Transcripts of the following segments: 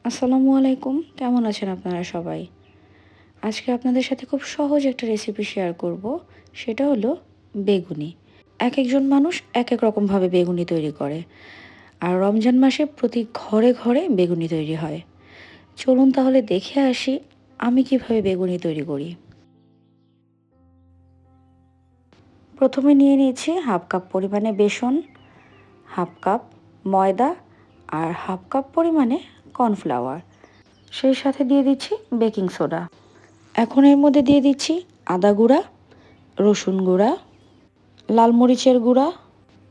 আসসালামু আলাইকুম, কেমন আছেন আপনারা সবাই? আজকে আপনাদের সাথে খুব সহজ একটা রেসিপি শেয়ার করব। সেটা হলো বেগুনি। একেকজন মানুষ একেক রকমভাবে বেগুনি তৈরি করে। আর রমজান মাসে প্রতি ঘরে ঘরে বেগুনি তৈরি হয়। চলুন তাহলে দেখে আসি আমি কিভাবে বেগুনি তৈরি করি। প্রথমে নিয়ে নিয়েছি হাফ কাপ পরিমাণে বেসন, হাফ কাপ ময়দা আর হাফ কাপ পরিমাণে কর্নফ্লাওয়ার। সেই সাথে দিয়ে দিচ্ছি বেকিং সোডা। এখন এর মধ্যে দিয়ে দিচ্ছি আদা গুঁড়া, রসুন গুঁড়া, লাল মরিচের গুঁড়া।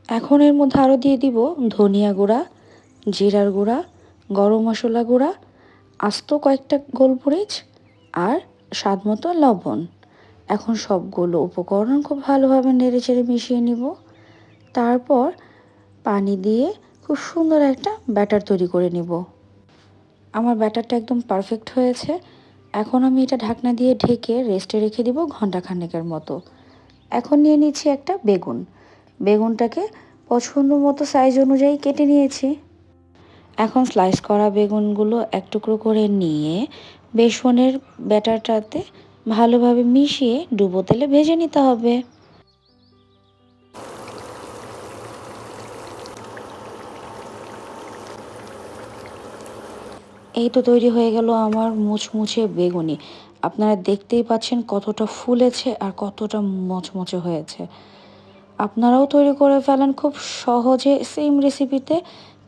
এখন এর মধ্যে আরও দিয়ে দিব ধনিয়া গুঁড়া, জিরার গুঁড়া, গরম মশলা গুঁড়া, আস্ত কয়েকটা গোলমরিচ আর স্বাদ মতো লবণ। এখন সবগুলো উপকরণ খুব ভালোভাবে নেড়েচেড়ে মিশিয়ে নিব। তারপর পানি দিয়ে খুব সুন্দর একটা ব্যাটার তৈরি করে নিব। আমার ব্যাটারটা একদম পারফেক্ট হয়েছে। এখন আমি এটা ঢাকনা দিয়ে ঢেকে রেস্টে রেখে দিব ঘন্টাখানেকের মতো। এখন নিয়ে নিচ্ছি একটা বেগুন। বেগুনটাকে পছন্দ মতো সাইজ অনুযায়ী কেটে নিয়েছি। এখন স্লাইস করা বেগুনগুলো এক টুকরো করে নিয়ে বেসনের ব্যাটারটাতে ভালোভাবে মিশিয়ে ডুবো তেলে ভেজে নিতে হবে। এই তো তৈরি হয়ে গেল আমার মুচমুচে বেগুনি। আপনারা দেখতেই পাচ্ছেন কতটা ফুলেছে আর কতটা মচমচে হয়েছে। আপনারাও তৈরি করে ফেলেন খুব সহজে সেম রেসিপিতে।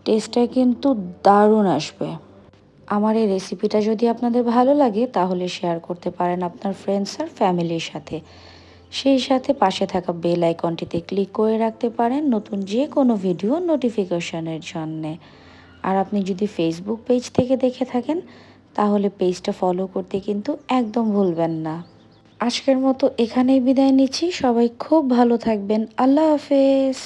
টেস্টটা কিন্তু দারুণ আসবে। আমার এই রেসিপিটা যদি আপনাদের ভালো লাগে তাহলে শেয়ার করতে পারেন আপনার ফ্রেন্ডস আর ফ্যামিলির সাথে। সেই সাথে পাশে থাকা বেল আইকনটিতে ক্লিক করে রাখতে পারেন নতুন যে কোনো ভিডিও নোটিফিকেশনের জন্যে। আর আপনি যদি ফেসবুক পেজ থেকে দেখে থাকেন তাহলে পেজটা ফলো করতে কিন্তু একদম ভুলবেন না। আজকের মতো এখানেই বিদায় নিচ্ছি। সবাই খুব ভালো থাকবেন। আল্লাহ হাফেজ।